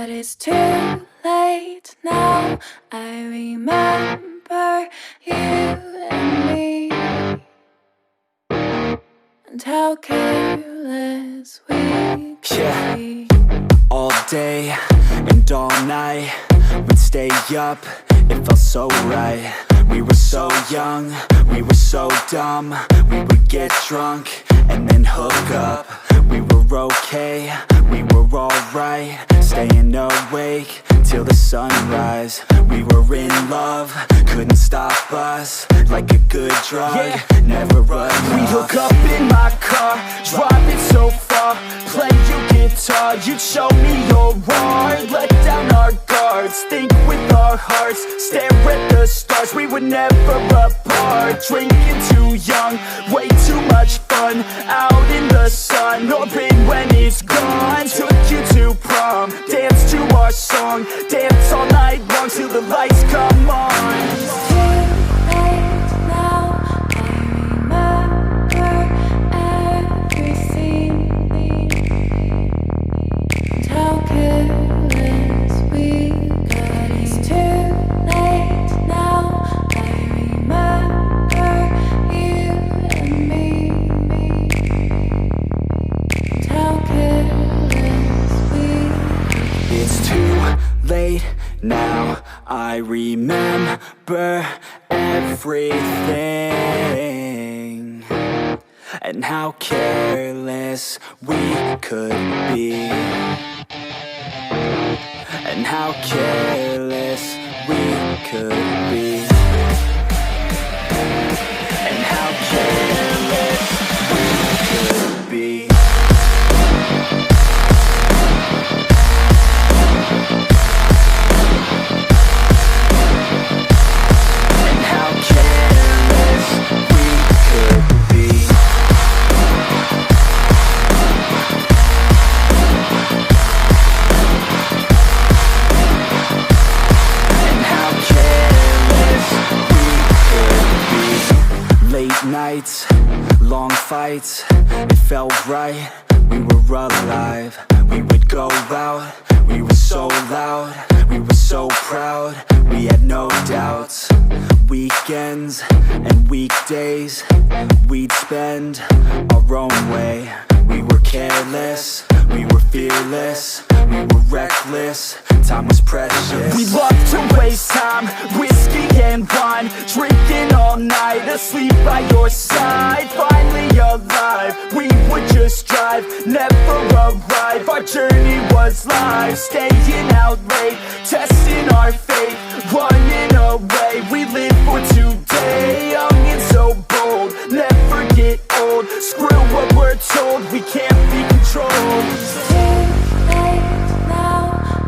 But it's too late now. I remember you and me, and how careless we could be. All day and all night, we'd stay up, it felt so right. We were so young, we were so dumb. We would get drunk and then hook up. We were okay, we were alright, staying awake till the sunrise. We were in love, couldn't stop us, like a good drug, never enough. We hook up in my car, driving so far, play your guitar, you'd show me your art. Let down our guards, think with our hearts, stare at the stars, we were never apart. Drinking too young, way too much fun, out in the sun, or rain when it's gone. Took you to prom, dance to our song, dance all night long till the lights come on. Late now, I remember everything, and how careless we could be, and how careless we could be, and how careless we could be. Nights, long fights, it felt right, we were alive. We would go out, we were so loud, we were so proud, we had no doubts. Weekends and weekdays, we'd spend our own way. We were careless, we were fearless, we were reckless, time was precious. We loved to waste time, whiskey and wine, drinking all night, asleep by your side. Finally alive, we would just drive, never arrive. Our journey was live, staying out late, testing our fate, running away. We live for today, young and so bold, never get old. Screw what we're told, we can't be